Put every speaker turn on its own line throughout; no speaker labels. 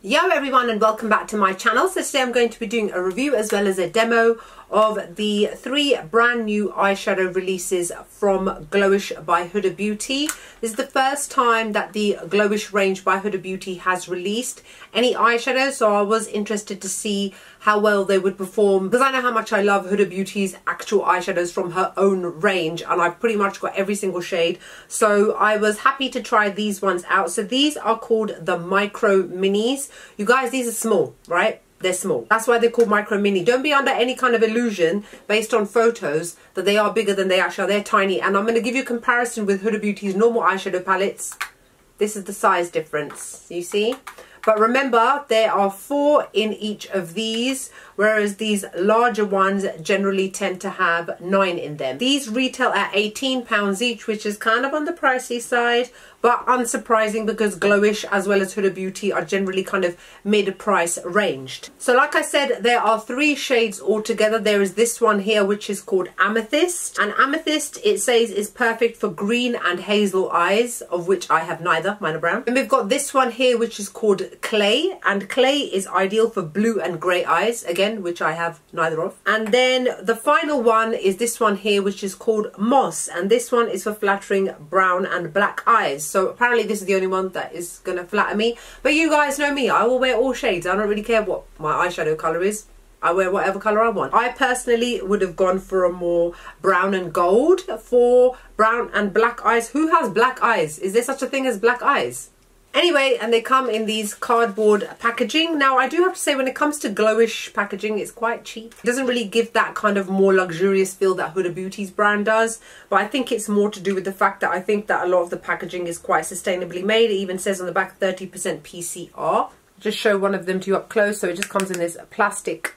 Yo everyone, and welcome back to my channel. So today I'm going to be doing a review as well as a demo of the 3 brand new eyeshadow releases from GloWish by Huda Beauty. This is the first time that the GloWish range by Huda Beauty has released any eyeshadow, so I was interested to see how well they would perform, because I know how much I love Huda Beauty's actual eyeshadows from her own range, and I've pretty much got every single shade, so I was happy to try these ones out. So these are called the Micro Minis. You guys, these are small, right? They're small. That's why they're called Micro Mini. Don't be under any kind of illusion based on photos that they are bigger than they actually are. They're tiny. And I'm going to give you a comparison with Huda Beauty's normal eyeshadow palettes. This is the size difference. You see? But remember, there are 4 in each of these, whereas these larger ones generally tend to have 9 in them. These retail at £18 each, which is kind of on the pricey side, but unsurprising because GloWish as well as Huda Beauty are generally kind of mid-price ranged. So like I said, there are 3 shades altogether. There is this one here which is called Amethyst. And Amethyst, it says, is perfect for green and hazel eyes, of which I have neither, mine are brown. And we've got this one here which is called Clay, and Clay is ideal for blue and grey eyes, again, which I have neither of. And then the final one is this one here which is called Moss, and this one is for flattering brown and black eyes. So apparently this is the only one that is going to flatter me. But you guys know me, I will wear all shades. I don't really care what my eyeshadow colour is. I wear whatever colour I want. I personally would have gone for a more brown and gold for brown and black eyes. Who has black eyes? Is there such a thing as black eyes? Anyway, and they come in these cardboard packaging. Now, I do have to say, when it comes to GloWish packaging, it's quite cheap. It doesn't really give that kind of more luxurious feel that Huda Beauty's brand does. But I think it's more to do with the fact that I think that a lot of the packaging is quite sustainably made. It even says on the back 30% PCR. Just show one of them to you up close. So it just comes in this plastic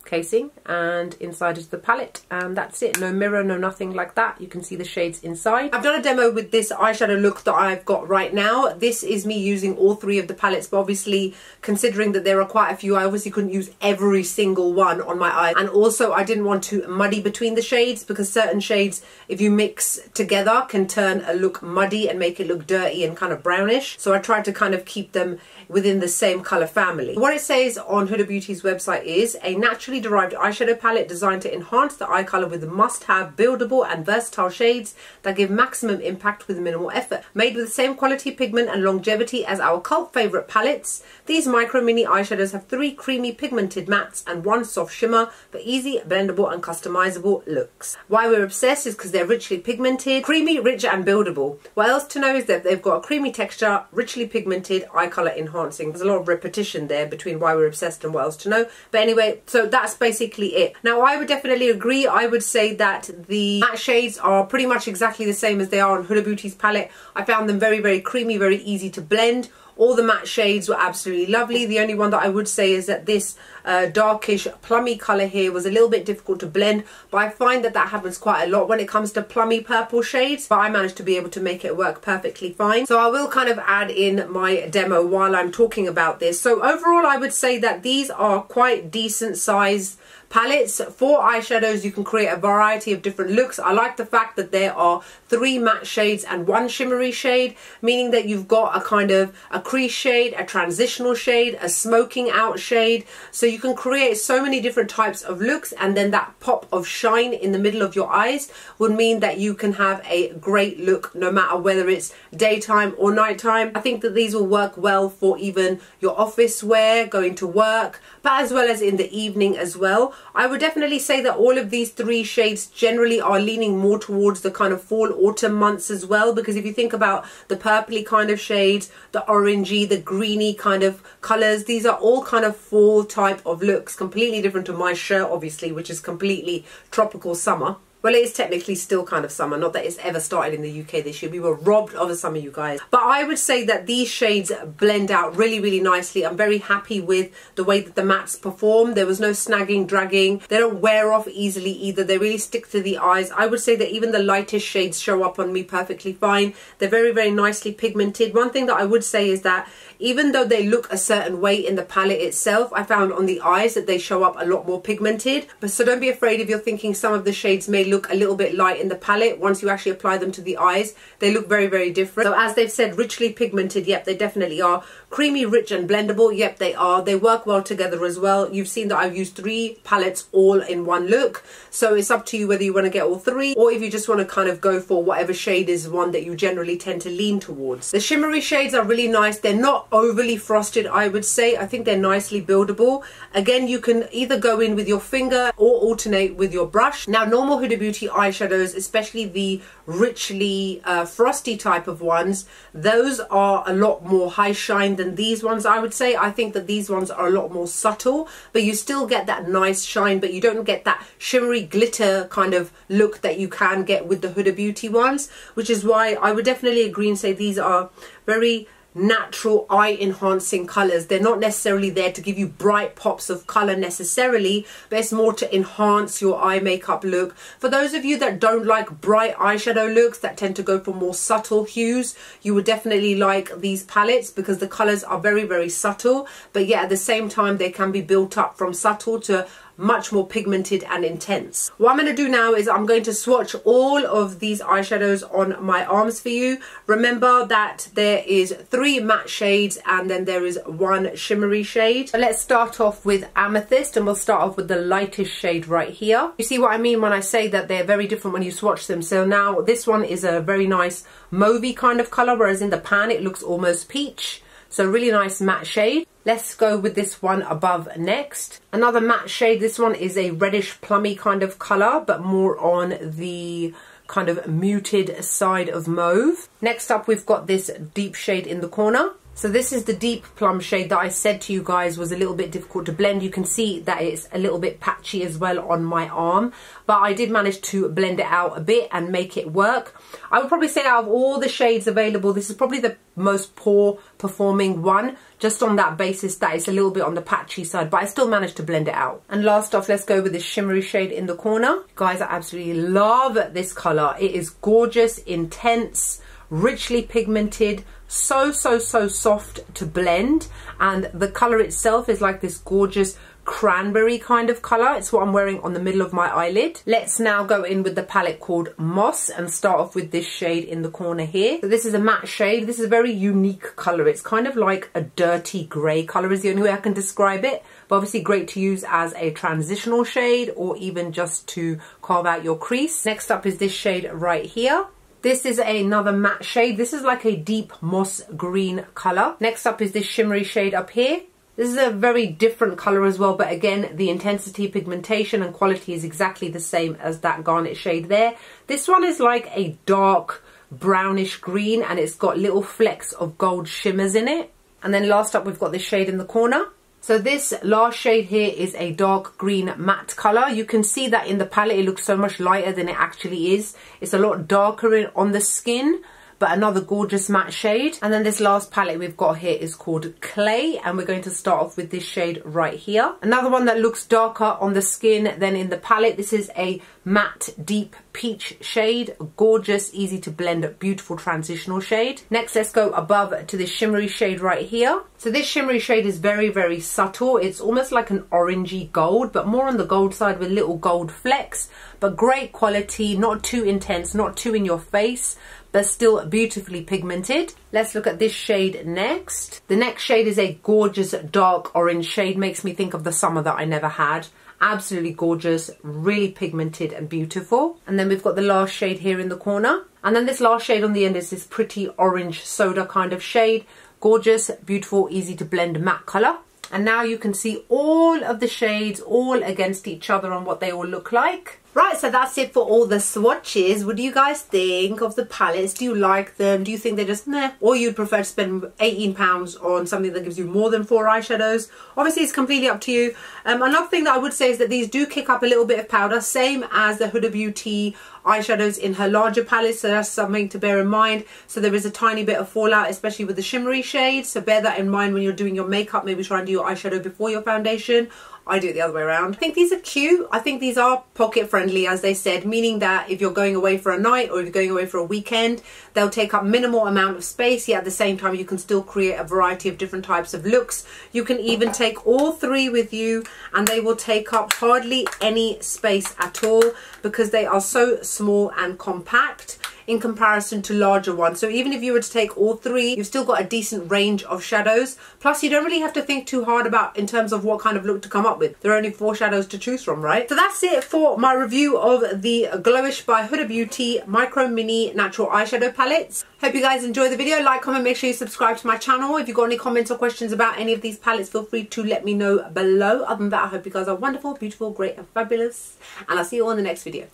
casing, and inside is the palette, and that's it. No mirror, no nothing like that. You can see the shades inside. I've done a demo with this eyeshadow look that I've got right now. This is me using all 3 of the palettes, but obviously considering that there are quite a few, I obviously couldn't use every single one on my eyes, and also I didn't want to muddy between the shades, because certain shades, if you mix together, can turn a look muddy and make it look dirty and kind of brownish. So I tried to kind of keep them within the same color family. What it says on Huda Beauty's website is a naturally derived eyeshadow palette designed to enhance the eye color with must-have, buildable and versatile shades that give maximum impact with minimal effort. Made with the same quality, pigment and longevity as our cult favorite palettes, these Micro Mini eyeshadows have 3 creamy pigmented mattes and 1 soft shimmer for easy, blendable and customizable looks. Why we're obsessed is because they're richly pigmented, creamy, rich and buildable. What else to know is that they've got a creamy texture, richly pigmented, eye color enhancing. There's a lot of repetition there between why we're obsessed and what else to know. But anyway, so that's basically it. Now, I would definitely agree. I would say that the matte shades are pretty much exactly the same as they are on Huda Beauty's palette. I found them very, very creamy, very easy to blend. All the matte shades were absolutely lovely. The only one that I would say is that this darkish plummy colour here was a little bit difficult to blend, but I find that that happens quite a lot when it comes to plummy purple shades, but I managed to be able to make it work perfectly fine. So I will kind of add in my demo while I'm talking about this. So overall, I would say that these are quite decent sized palettes. For eyeshadows, you can create a variety of different looks. I like the fact that there are 3 matte shades and 1 shimmery shade, meaning that you've got a kind of a crease shade, a transitional shade, a smoking out shade. So you can create so many different types of looks, and then that pop of shine in the middle of your eyes would mean that you can have a great look no matter whether it's daytime or nighttime. I think that these will work well for even your office wear, going to work, but as well as in the evening as well. I would definitely say that all of these 3 shades generally are leaning more towards the kind of fall autumn months as well, because if you think about the purpley kind of shades, the orangey, the greeny kind of colours, these are all kind of fall type of looks, completely different to my shirt obviously, which is completely tropical summer. Well, it is technically still kind of summer, not that it's ever started in the UK this year. We were robbed of a summer, you guys. But I would say that these shades blend out really, really nicely. I'm very happy with the way that the mattes perform. There was no snagging, dragging. They don't wear off easily either. They really stick to the eyes. I would say that even the lightest shades show up on me perfectly fine. They're very, very nicely pigmented. One thing that I would say is that even though they look a certain way in the palette itself, I found on the eyes that they show up a lot more pigmented. But so don't be afraid if you're thinking some of the shades may look a little bit light in the palette. Once you actually apply them to the eyes, they look very, very different. So as they've said, richly pigmented. Yep, they definitely are. creamy, rich and blendable. Yep, they are. They work well together as well. You've seen that I've used 3 palettes all in one look, so it's up to you whether you want to get all 3 or if you just want to kind of go for whatever shade is one that you generally tend to lean towards. The shimmery shades are really nice. They're not overly frosted, I would say. I think they're nicely buildable. Again, you can either go in with your finger or alternate with your brush. Now, normal Huda Beauty eyeshadows, especially the richly frosty type of ones, those are a lot more high shine than these ones, I would say. I think that these ones are a lot more subtle, but you still get that nice shine, but you don't get that shimmery glitter kind of look that you can get with the Huda Beauty ones, which is why I would definitely agree and say these are very natural eye enhancing colors. They're not necessarily there to give you bright pops of color necessarily, but it's more to enhance your eye makeup look. For those of you that don't like bright eyeshadow looks, that tend to go for more subtle hues, you would definitely like these palettes because the colors are very, very subtle, but yet at the same time they can be built up from subtle to much more pigmented and intense. What I'm going to do now is I'm going to swatch all of these eyeshadows on my arms for you. Remember that there is 3 matte shades and then there is 1 shimmery shade. So let's start off with Amethyst, and we'll start off with the lightest shade right here. You see what I mean when I say that they're very different when you swatch them. So now this one is a very nice mauvey kind of color, whereas in the pan it looks almost peach. So really nice matte shade. Let's go with this one above next. Another matte shade. This one is a reddish plummy kind of color, but more on the kind of muted side of mauve. Next up, we've got this deep shade in the corner. So this is the deep plum shade that I said to you guys was a little bit difficult to blend. You can see that it's a little bit patchy as well on my arm, but I did manage to blend it out a bit and make it work. I would probably say out of all the shades available, this is probably the most poor performing one, just on that basis that it's a little bit on the patchy side, but I still managed to blend it out. And last off, let's go with this shimmery shade in the corner. Guys, I absolutely love this color. It is gorgeous, intense, richly pigmented, so soft to blend, and the color itself is like this gorgeous cranberry kind of color. It's what I'm wearing on the middle of my eyelid. Let's now go in with the palette called Moss and start off with this shade in the corner here. So this is a matte shade. This is a very unique color. It's kind of like a dirty gray color is the only way I can describe it, but obviously great to use as a transitional shade or even just to carve out your crease. Next up is this shade right here. This is another matte shade. This is like a deep moss green color. Next up is this shimmery shade up here. This is a very different color as well, but again, the intensity, pigmentation and quality is exactly the same as that garnet shade there. This one is like a dark brownish green and it's got little flecks of gold shimmers in it. And then last up, we've got this shade in the corner. So this last shade here is a dark green matte color. You can see that in the palette it looks so much lighter than it actually is. It's a lot darker on the skin, but another gorgeous matte shade. And then this last palette we've got here is called Clay, and we're going to start off with this shade right here. Another one that looks darker on the skin than in the palette. This is a matte deep peach shade, gorgeous, easy to blend, beautiful transitional shade. Next, let's go above to this shimmery shade right here. So this shimmery shade is very subtle. It's almost like an orangey gold, but more on the gold side with little gold flecks, but great quality, not too intense, not too in your face, but still beautifully pigmented. Let's look at this shade next. The next shade is a gorgeous dark orange shade. Makes me think of the summer that I never had. Absolutely gorgeous, really pigmented and beautiful. And then we've got the last shade here in the corner. And then this last shade on the end is this pretty orange soda kind of shade. Gorgeous, beautiful, easy to blend matte color. And now you can see all of the shades all against each other and what they all look like. Right, so that's it for all the swatches. What do you guys think of the palettes? Do you like them? Do you think they're just meh? Or you'd prefer to spend £18 on something that gives you more than 4 eyeshadows? Obviously, it's completely up to you. Another thing that I would say is that these do kick up a little bit of powder, same as the Huda Beauty eyeshadows in her larger palette, so that's something to bear in mind. So there is a tiny bit of fallout, especially with the shimmery shades, so bear that in mind when you're doing your makeup. Maybe try and do your eyeshadow before your foundation. I do it the other way around. I think these are cute. I think these are pocket friendly, as they said, meaning that if you're going away for a night or if you're going away for a weekend, they'll take up minimal amount of space, yet at the same time you can still create a variety of different types of looks. You can even take all 3 with you and they will take up hardly any space at all because they are so small and compact. in comparison to larger ones. So even if you were to take all three, you've still got a decent range of shadows. Plus, you don't really have to think too hard about in terms of what kind of look to come up with. There are only 4 shadows to choose from, right? So that's it for my review of the GloWish by Huda Beauty Micro Mini Natural Eyeshadow Palettes. Hope you guys enjoyed the video. Like, comment, make sure you subscribe to my channel. If you've got any comments or questions about any of these palettes, feel free to let me know below. Other than that, I hope you guys are wonderful, beautiful, great and fabulous. And I'll see you all in the next video.